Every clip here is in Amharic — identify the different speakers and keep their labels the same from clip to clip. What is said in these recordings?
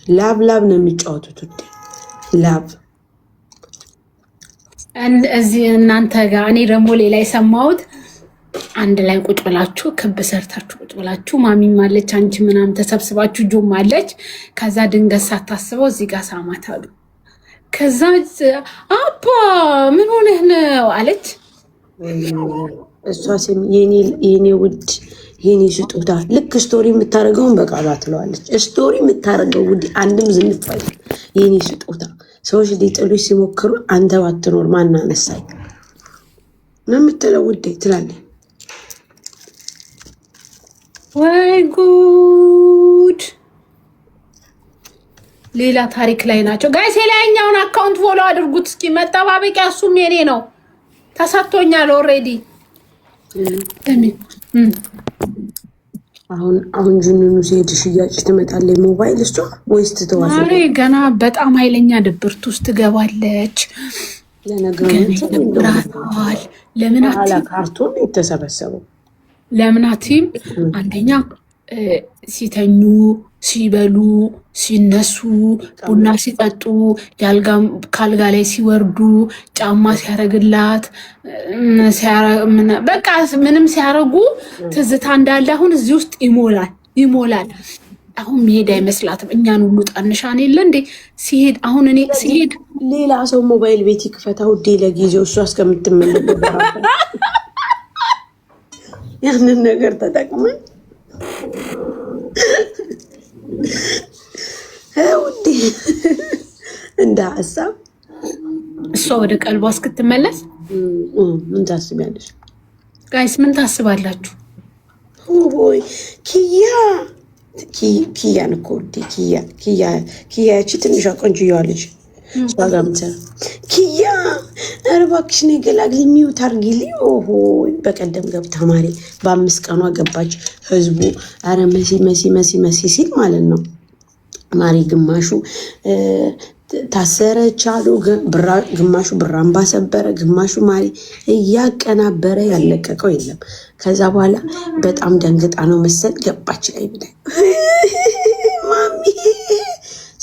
Speaker 1: ላብ ነው የሚጫወቱት ውዴ ላብ
Speaker 2: እዚህ እናንተ ጋር እኔ ደግሞ ሌላ የሰማሁት አንድ ላይ ቁጭ ብላችሁ ክብ ሰርታችሁ ቁጭ ብላችሁ ማሚም አለች አንቺ ምናምን ተሰብስባችሁ ጆም አለች። ከዛ ድንገት ሳታስበው እዚህ ጋር ሳማት አሉ። ከዛ አባ ምን ሆነህ ነው አለች።
Speaker 1: እሷ ስም የኔ ውድ የኔ ስጦታ ልክ ስቶሪ የምታደርገውን በቃሏ ትለዋለች። ስቶሪ የምታደርገው ውድ አንድም ዝንፋይ የኔ ስጦታ ሰዎች ሊጥሉሽ ሲሞክሩ አንተ ባትኖር ማን አነሳኝ ነው የምትለው ውዴ ትላለች።
Speaker 2: ወይ ጉድ! ሌላ ታሪክ ላይ ናቸው ጋይስ። የላይኛውን አካውንት ፎሎ አድርጉት እስኪ። መጠባበቂያ እሱም የኔ ነው ተሰጥቶኛል ኦልሬዲ።
Speaker 1: አሁን ጅንኑ ሲሄድ ሽያጭ ትመጣለች ሞባይል እሷ ወይስ ትተዋለች?
Speaker 2: ዛሬ ገና በጣም ኃይለኛ ድብርት ውስጥ ትገባለች። ለነገራታል ለምን
Speaker 1: ካርቶን የተሰበሰበው
Speaker 2: ለምናቲም አንደኛ ሲተኙ ሲበሉ ሲነሱ ቡና ሲጠጡ ካልጋ ላይ ሲወርዱ ጫማ ሲያረግላት በቃ ምንም ሲያረጉ ትዝታ እንዳለ አሁን እዚህ ውስጥ ይሞላል። አሁን መሄድ አይመስላትም። እኛን ሁሉ ጣንሻን የለ እንዴ ሲሄድ አሁን እኔ ሲሄድ
Speaker 1: ሌላ ሰው ሞባይል ቤት ይክፈታ ውዴ ለጊዜው እሷ እስከምትመለስ ያንን ነገር ተጠቅመን ውዴ እንደ ሀሳብ
Speaker 2: እሷ ወደ ቀልቧ እስክትመለስ
Speaker 1: ምን ታስቢያለሽ?
Speaker 2: ጋይስ ምን ታስባላችሁ?
Speaker 1: ሆይ ኪያን እኮ ውዴ ኪያ ያቺ ትንሿ ቆንጆዋ ልጅ እሷ ጋር የምትሰራ ኪያ ኧረ እባክሽ ነይ ገላግሊ ሚውት አድርጊልኝ። ሆይ በቀደም ገብታ ማሪ በ5 ቀኗ ገባች። ህዝቡ ኧረ መሲ ሲል ማለት ነው ማሪ ግማሹ ታሰረች አሉ፣ ግማሹ ብራምባ ሰበረ፣ ግማሹ ማሪ እያቀናበረ ያለቀቀው የለም። ከዛ በኋላ በጣም ደንግጣ ነው መሰል ገባች ላይ ብላ ማሚ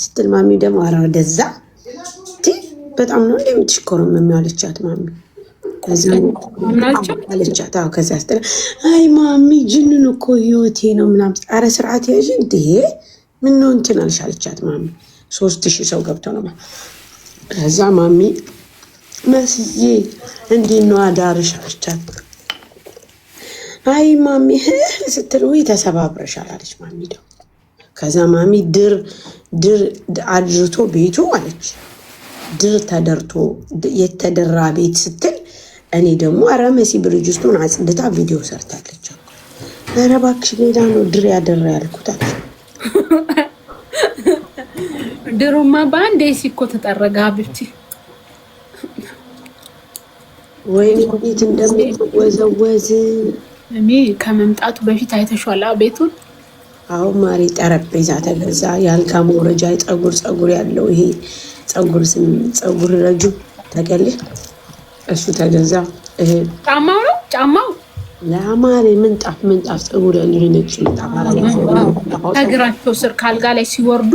Speaker 1: ስትል ማሚ ደግሞ ኧረ ወደዛ በጣም ነው እንደምትሽኮረም የሚያለቻት ማሚ አለቻት። ከዛ ስትል አይ ማሚ ጅንን እኮ ህይወቴ ነው ምናምን ኧረ ስርዓት ያዥ እንዴ ምን ነው እንትን አልሻለቻት ማሚ 3000 ሰው ገብቶ ነው። ከዛ ማሚ መስዬ እንዴት ነው አዳርሽ አለቻት። አይ ማሚ ስትል ወይ ተሰባብረሻል አለች ማሚ ደግሞ። ከዛ ማሚ ድር አድርቶ ቤቱ አለች ድር ተደርቶ የተደራ ቤት ስትል እኔ ደግሞ ኧረ መሲ ብርጅስቱን አጽድታ ቪዲዮ ሰርታለች። ኧረ እባክሽ ሌላ ነው ድር ያደራ ያልኩት አለች።
Speaker 2: ድሮማ በአንዴ ሲኮ ተጠረጋ ብቻ
Speaker 1: ወይ እንዴት እንደምትወዘወዝ
Speaker 2: እኔ ከመምጣቱ በፊት አይተሻላ ቤቱን።
Speaker 1: አሁን ማሪ ጠረጴዛ ተገዛ፣ የአልጋ መውረጃ፣ ፀጉር ያለው ይሄ ፀጉር ረጁ ተቀልሽ እሱ ተገዛ።
Speaker 2: ጫማው ነው ጫማው
Speaker 1: ለማሪ ምንጣፍ ፀጉር ያለው ነጭ ምንጣፍ
Speaker 2: እግራቸው ስር ካልጋ ላይ ሲወርዱ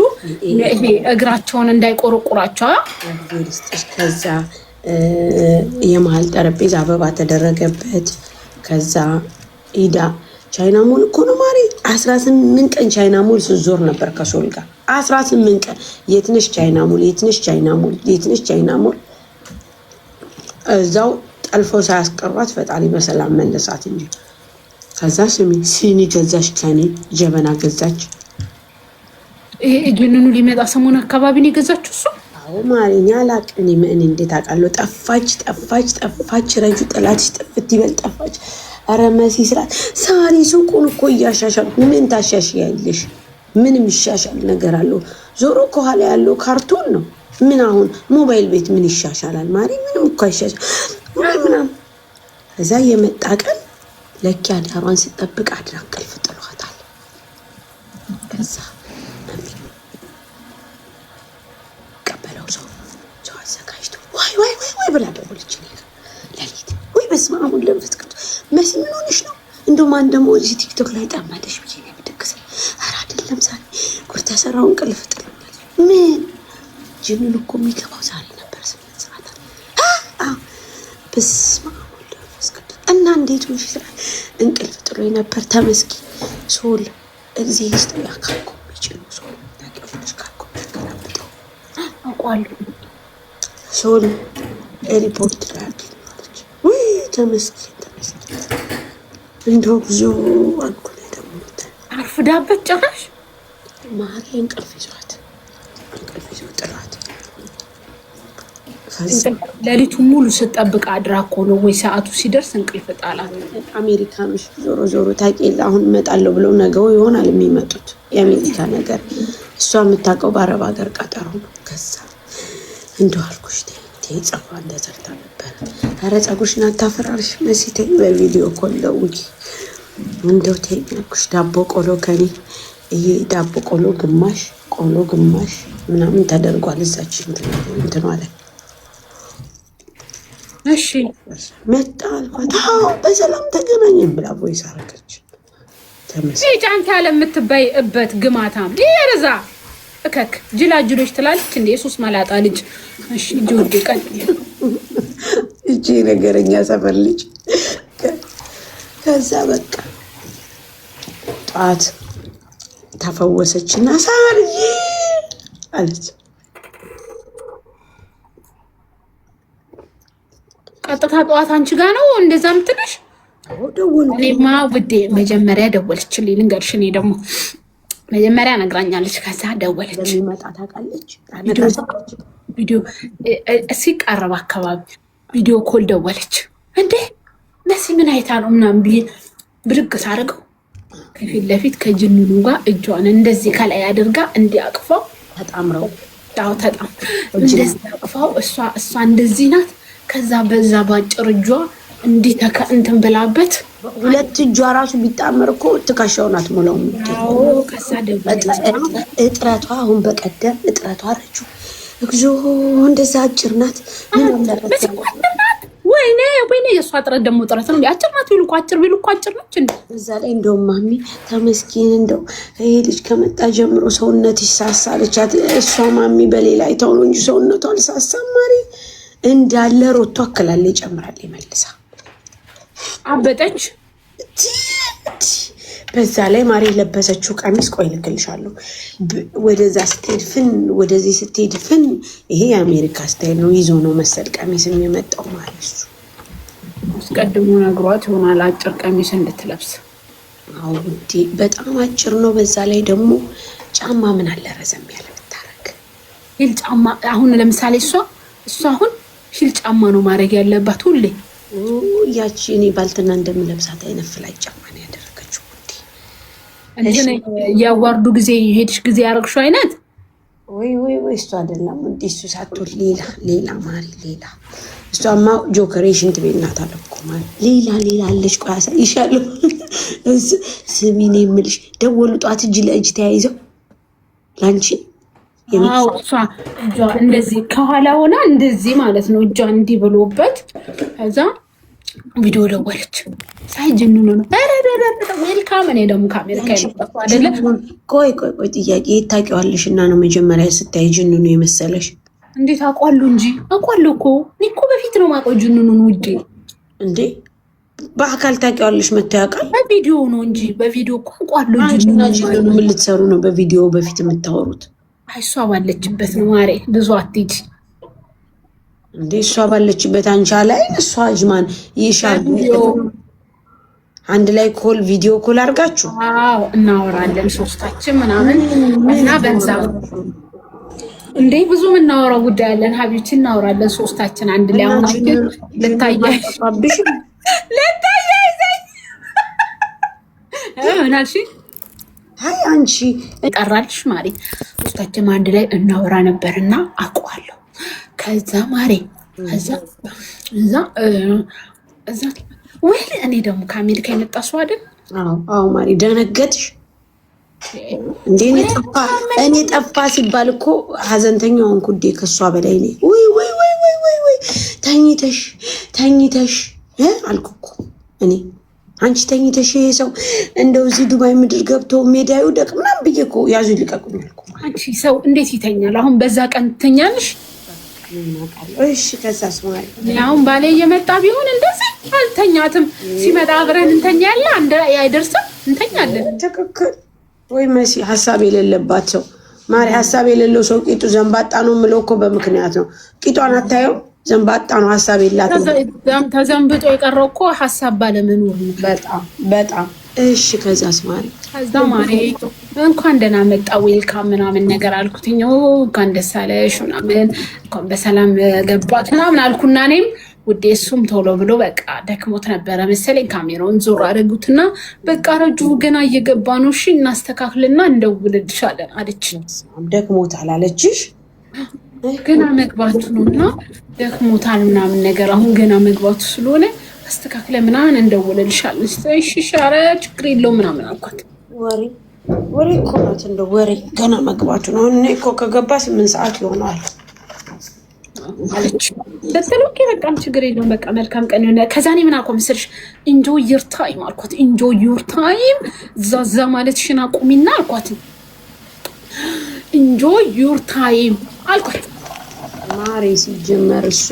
Speaker 2: ይሄ እግራቸውን እንዳይቆረቁራቸው
Speaker 1: ከዛ የመሀል ጠረጴዛ አበባ ተደረገበት። ከዛ ኢዳ ቻይና ሞል እኮ ነው ማሪ 18 ቀን ቻይና ሞል ስትዞር ነበር ከሶል ጋር 18 ቀን የትነሽ ቻይና ሞል እዛው ጠልፈው ሳያስቀሯት ፈጣሪ በሰላም መለሳት እንጂ። ከዛ ሲኒ ገዛች፣ ከኔ ጀበና ገዛች።
Speaker 2: ይሄ ጅንኑ ሊመጣ ሰሞን አካባቢ ነው የገዛችው እሱ።
Speaker 1: አዎ ማሪኛ ላቅኔ ምን እንዴት አውቃለሁ። ጠፋች ረጁ ጠላትሽ ጥፍት ይበል ጠፋች። ኧረ መሲ ስራት ሳሪ ሱቁን እኮ እያሻሻልኩ ምን ታሻሽያለሽ? ምንም ይሻሻል ነገር አለው? ዞሮ ከኋላ ያለው ካርቶን ነው። ምን አሁን ሞባይል ቤት ምን ይሻሻላል ማሪ? ምንም እኮ አይሻሻል ምናምን። ከዛ የመጣ ቀን ለኪ አዳሯን ስጠብቅ አድራ እንቅልፍ ጥሏታል። ከዛ ቀበለው ሰው አዘጋጅቶ ዋይ ብላ ደወለች። ሌሊት ወይ በስመ አብ ወወልድ ወመንፈስ ቅዱስ መሲ ምን ሆነሽ ነው? እንደው ማን ደግሞ እዚህ ቲክቶክ ላይ ጠማደሽ ብዬ ነው የምደግሰው። ኧረ አይደለም ዛሬ ጉድ ተሰራው እንቅልፍ ጥሎኛል። ምን ጅኑን እኮ የሚገባው ዛሬ ነበር 8 ሰዓት። በስመ አብ ወወልድ ወመንፈስ ቅዱስ። እና እንዴት ሆንሽ ስላት እንቅልፍ ጥሎኝ ነበር ተመስገን። ሶል እግዚአብሔር ይስጥ ያካልኩ ቢጭኑ ሶል ታውቂዋለሽ ካልኩ ተከላምጠው
Speaker 2: አውቃለሁ።
Speaker 1: ሶል ሪፖርት ላይ አለች ወይ ተመስገን ተመስገን። እንደው ብዙ አልኩ ላይ ደግሞ
Speaker 2: አርፍዳበት ጭራሽ
Speaker 1: ማሪ እንቅልፍ ይዟት ጥራት
Speaker 2: ሌሊቱን ሙሉ ስጠብቅ አድራ እኮ ነው ወይ ሰዓቱ ሲደርስ እንቅልፍ ጣላት።
Speaker 1: አሜሪካኖች ዞሮ ዞሮ ታውቂያለሽ አሁን እመጣለሁ ብለው ነገው ይሆናል የሚመጡት የአሜሪካ ነገር እሷ የምታውቀው በአረብ ሀገር ቀጠሮ ነው። ከዛ እንደው አልኩሽ ተይ ፀጉሯን እንደሰርታ ነበር። ኧረ ፀጉርሽን አታፈራርሽ መሲ ተይ በቪዲዮ ኮል ደውዪ እንደው ተይ አልኩሽ። ዳቦ ቆሎ ከኔ ይሄ ዳቦ ቆሎ ግማሽ ምናምን ተደርጓል እዛች እንትን አለ።
Speaker 2: እሺ
Speaker 1: መጣ አልኳት። አዎ በሰላም ተገናኘን ብላ ቮይስ አረገች።
Speaker 2: ተመስገን ጫንታ ለምትባይ እበት ግማታም ይረዛ እከክ ጅላጅሎች ትላለች እንዴ ሱስ መላጣ ልጅ። እሺ ጆዲ ቀን
Speaker 1: እቺ ነገረኛ ሰፈር ልጅ። ከዛ በቃ ጧት ተፈወሰችና ሳርዬ አለች።
Speaker 2: ቀጥታ ጠዋት አንቺ ጋር ነው እንደዛ የምትልሽ?
Speaker 1: ደወሉ።
Speaker 2: እኔማ ውዴ መጀመሪያ ደወለችልኝ። ልንገርሽ እኔ ደግሞ መጀመሪያ ነግራኛለች። ከዛ ደወለች።
Speaker 1: ለሚመጣ ታውቃለች።
Speaker 2: ቪዲዮ ሲቀርብ አካባቢ ቪዲዮ ኮል ደወለች። እንዴ መሲ ምን አይታ ነው ምናምን ብዬ ብድግ ሳደርገው ከፊት ለፊት ከጅኑኑ ጋር እጇን እንደዚህ ከላይ አድርጋ እንዲያቅፈው
Speaker 1: ተጣምረው
Speaker 2: እንደዚህ አቅፋው እሷ እንደዚህ ናት። ከዛ በዛ ባጭር እጇ እንዲህ እንትን ብላበት
Speaker 1: ሁለት እጇ ራሱ ቢጣመር እኮ ትከሻውን አትሞላውም።
Speaker 2: ከዛ
Speaker 1: እጥረቷ አሁን በቀደም እጥረቷ አረቹ እግዚኦ እንደዛ አጭር ናት።
Speaker 2: ወይኔ የእሷ ጥረት ደግሞ ጥረት ነው። አጭር ናት ቢሉ እኮ አጭር ነች።
Speaker 1: እዛ ላይ እንደውም ማሚ ተመስገን እንደው ይሄ ልጅ ከመጣ ጀምሮ ሰውነት ይሳሳለቻት። እሷ ማሚ በሌላ አይተው ነው እንጂ ሰውነቷ አልሳሳም። ማሪ እንዳለ ሮቶ አከላለ ይጨምራል መልሳ
Speaker 2: አበጠች።
Speaker 1: በዛ ላይ ማሪ የለበሰችው ቀሚስ ቆይ ልክልሻለሁ። ወደዛ ስትሄድ ፍን ወደዚህ ስትሄድ ፍን። ይሄ የአሜሪካ ስታይል ነው። ይዞ ነው መሰል ቀሚስ የሚመጣው ማለት እሱ
Speaker 2: አስቀድሞ ነግሯት ይሆናል አጭር ቀሚስ እንድትለብስ።
Speaker 1: አዎ ውዴ በጣም አጭር ነው። በዛ ላይ ደግሞ ጫማ ምን አለ ረዘም ያለ ብታረግ
Speaker 2: ሂል ጫማ። አሁን ለምሳሌ እሷ አሁን ሂል ጫማ ነው ማድረግ ያለባት ሁሌ።
Speaker 1: ያቺ እኔ ባልትና እንደምለብሳት አይነት ፍላይ ጫማ ነው ያደረገችው ውዴ።
Speaker 2: እንዴ ያዋርዱ ጊዜ ሄድሽ ጊዜ ያረግሽው አይነት
Speaker 1: ወይ እሱ አይደለም እንዴ እሱ ሳትወል ሌላ ማሪ ሌላ እሷማ ጆከሬ ሽንት ቤት ናት አለ እኮ ማለት ሌላ አለች። ቆይ አሳይሻለሁ። ስሚን የምልሽ ደወሉ ጧት እጅ ለእጅ ተያይዘው ላንቺ
Speaker 2: እሷ እጇ እንደዚህ ከኋላ ሆና እንደዚህ ማለት ነው እጇ እንዲህ ብሎበት ከዛ ቪዲዮ ደወለች። ሳይጅኑኑ ነው ዌልካም። እኔ ደግሞ ከአሜሪካ የመጣሁ አይደለ።
Speaker 1: ቆይ ጥያቄ ታውቂዋለሽ እና ነው መጀመሪያ ስታይ ጅኑኑ የመሰለሽ?
Speaker 2: እንዴት አውቃለሁ እንጂ አውቃለሁ እኮ እኔ እኮ በፊት ነው የማውቀው ጅኑኑን ውዴ።
Speaker 1: እንዴ በአካል ታውቂዋለሽ? መጥቶ ያውቃል?
Speaker 2: በቪዲዮ ነው እንጂ በቪዲዮ እኮ አውቃለሁ።
Speaker 1: ጅኑኑ ምን ልትሰሩ ነው በቪዲዮ በፊት የምታወሩት?
Speaker 2: እሷ ባለችበት ነው ማሬ። ብዙ አትሂጂ
Speaker 1: እንዴ እሷ ባለችበት አንቺ ላይ እሷ አጅማን ይሻል። አንድ ላይ ቪዲዮ ኮል አድርጋችሁ
Speaker 2: እናወራለን ሶስታችን ምናምን እና በዛ እንዴ ብዙ የምናወራው ጉዳይ አለን። ሀቢብቲ እናወራለን ሶስታችን አንድ ላይ። አሁን ልታያይዘኝ ምናልሽ
Speaker 1: አይ አንቺ
Speaker 2: ጠራልሽ ማሪ። ሶስታችን አንድ ላይ እናወራ ነበርና አውቀዋለሁ። ከዛ ማሪ እዛ ወይ እኔ ደግሞ ከአሜሪካ የመጣ ሰው አይደል?
Speaker 1: አዎ ማሪ ደነገጥሽ እንዴ? እኔ ጠፋ ሲባል እኮ ሀዘንተኛውን ኩዴ ከሷ በላይ ነኝ። ወይ ተኝተሽ አልኩ እኮ እኔ አንቺ ተኝተሽ ይሄ ሰው እንደው እዚህ ዱባይ ምድር ገብቶ ሜዳዩ ደቅ ምናምን ብዬ እኮ ያዙ ይልቀቁኝ አልኩ።
Speaker 2: አንቺ ሰው እንዴት ይተኛል? አሁን በዛ ቀን ትተኛለሽ?
Speaker 1: እሺ ከዛስ ማለት
Speaker 2: አሁን ባሌ እየመጣ ቢሆን እንደዚህ አልተኛትም። ሲመጣ አብረን እንተኛለን። አንድ ላይ አይደርስም፣ እንተኛለን።
Speaker 1: ትክክል ወይ መሲ? ሀሳብ የሌለባት ሰው ማሪ፣ ሀሳብ የሌለው ሰው ቂጡ ዘንባጣ ነው የምለው እኮ በምክንያት ነው። ቂጧን አታየው? ዘንባጣ ነው፣ ሀሳብ የላትም።
Speaker 2: ተዘንብጦ የቀረው እኮ ሀሳብ ባለመኖር ነው።
Speaker 1: በጣም በጣም። እሺ ከዛስ ማሪ?
Speaker 2: ከዛ ማሪ እንኳን ደህና መጣ ዌልካም ምናምን ነገር አልኩትኝ። እንኳን ደስ አለሽ ምናምን እንኳን በሰላም ገባት ምናምን አልኩና እኔም ውዴ እሱም ቶሎ ብሎ በቃ ደክሞት ነበረ መሰለኝ ካሜራውን ዞር አደረጉትና በቃ ረጁ ገና እየገባ ነው፣ እሺ እናስተካክልና እንደውልልሻለን አለች።
Speaker 1: ደክሞታል አለችሽ?
Speaker 2: ገና መግባቱ ነው እና ደክሞታል ምናምን ነገር አሁን ገና መግባቱ ስለሆነ አስተካክለ ምናምን እንደውልልሻለን። እሺ ሻረ ችግር የለውም ምናምን አልኳት።
Speaker 1: ወሬ እኮ ናት፣ እንደ ወሬ ገና መግባቱ ነው። እኔ እኮ ከገባ 8 ሰዓት ይሆናል
Speaker 2: አለች። ለሰሎኬ በጣም ችግር የለውም በቃ መልካም ቀን ይሆናል። ከዛ እኔ ምን አልኳት መሰለሽ ኢንጆይ ዩር ታይም አልኳት። ኢንጆይ ዩር ታይም ዛዛ ማለትሽን አቁሚና አልኳት። ኢንጆይ ዩር ታይም አልኳት።
Speaker 1: ማሬ ሲጀመር እሷ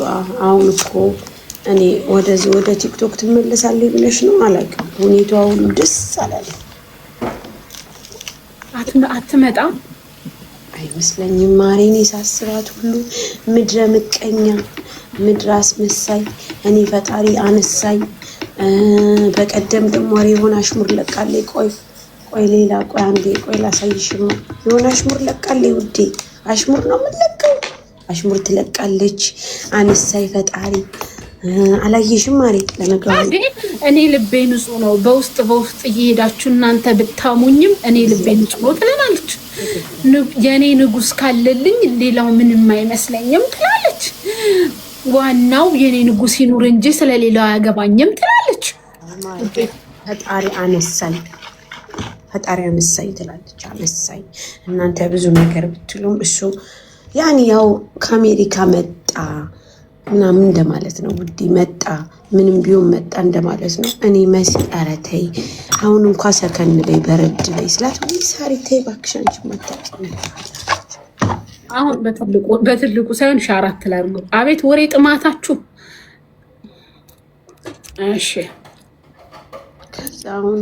Speaker 1: አሁን እኮ እኔ ወደዚህ ወደ ቲክቶክ ትመለሳለች ብለሽ ነው? አላውቅም። ሁኔታዋ ሁሉ ደስ አላለኝ።
Speaker 2: አትመጣም
Speaker 1: አይመስለኝም ማሬ። እኔ ሳስባት ሁሉ ምድረ ምቀኛ፣ ምድረ አስመሳይ፣ እኔ ፈጣሪ አነሳኝ። በቀደም ደግሞ የሆነ አሽሙር ለቃለች። ቆይ ሌላ ቆይ አንዴ ቆይ ላሳይሽማ። የሆነ አሽሙር ለቃለች ውዴ። አሽሙር ነው የምትለቀው፣ አሽሙር ትለቃለች። አነሳይ ፈጣሪ አላየሽም ማሬ? ለነገሩ
Speaker 2: እኔ ልቤ ንጹህ ነው። በውስጥ እየሄዳችሁ እናንተ ብታሙኝም እኔ ልቤ ንጹህ ነው ትላለች። የእኔ ንጉስ ካለልኝ ሌላው ምንም አይመስለኝም ትላለች። ዋናው የእኔ ንጉስ ይኑር እንጂ ስለሌላው አያገባኝም ትላለች።
Speaker 1: ፈጣሪ አነሳኝ፣ ፈጣሪ አነሳኝ ትላለች። አነሳኝ እናንተ ብዙ ነገር ብትሉም እሱ ያኔ ያው ከአሜሪካ መጣ ምናምን እንደማለት ነው ውዴ። መጣ ምንም ቢሆን መጣ እንደማለት ነው። እኔ መሲ ኧረ ተይ አሁን እንኳ ሰከን በይ በረድ በይ ስላት ወይ ሳሪ ተይ እባክሽ አንቺ ማታውቂ
Speaker 2: አሁን በትልቁ ሳይሆን ሻራት ላርጉ። አቤት ወሬ ጥማታችሁ። እሺ
Speaker 1: ከዛ አሁን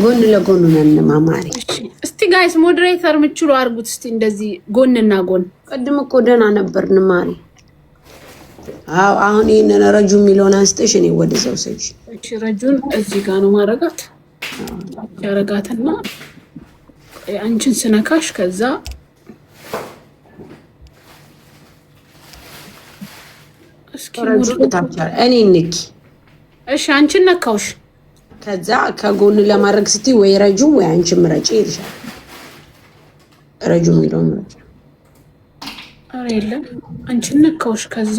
Speaker 1: ጎን ለጎን ነን ማማሪ።
Speaker 2: እስቲ ጋይስ ሞዴሬተር ምችሉ አርጉት እስቲ እንደዚህ ጎንና ጎን።
Speaker 1: ቀድም እኮ ደህና ነበርን ማሪ። አዎ አሁን ይሄንን ረጁ የሚለውን አንስተሽ እኔ ወደዛው ሰጂ።
Speaker 2: እሺ ረጁን እዚህ ጋር ነው ማረጋት። ያረጋትና አንቺን ስነካሽ ከዛ
Speaker 1: እስኪ ረጁ ታቻለ እኔ ንኪ።
Speaker 2: እሺ አንቺን ነካውሽ።
Speaker 1: ከዛ ከጎን ለማድረግ ስትይ ወይ ረጁ ወይ አንቺ ምረጪ ይልሻል። ረጁ የሚለውን ምረጪ።
Speaker 2: ኧረ የለም አንቺን ነካውሽ። ከዛ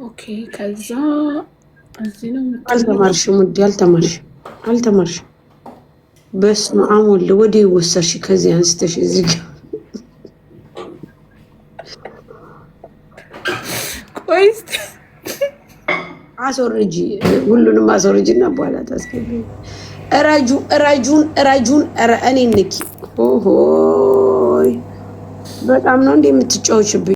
Speaker 2: ኦኬ ከዛ እዚህ ነው።
Speaker 1: አልተማርሽም ውዴ፣ አልተማርሽም። በስመ አብ ወልድ ወዴ ወሰድሽ? ከዚህ አንስተሽ እዚህ ጋር
Speaker 2: ቆይስ
Speaker 1: አስወርጂ፣ ሁሉንም አስወርጂና በኋላ ታስገቢ። ረጁን እኔ ንኪ። ኦሆይ በጣም ነው እንደ የምትጫወችብኝ።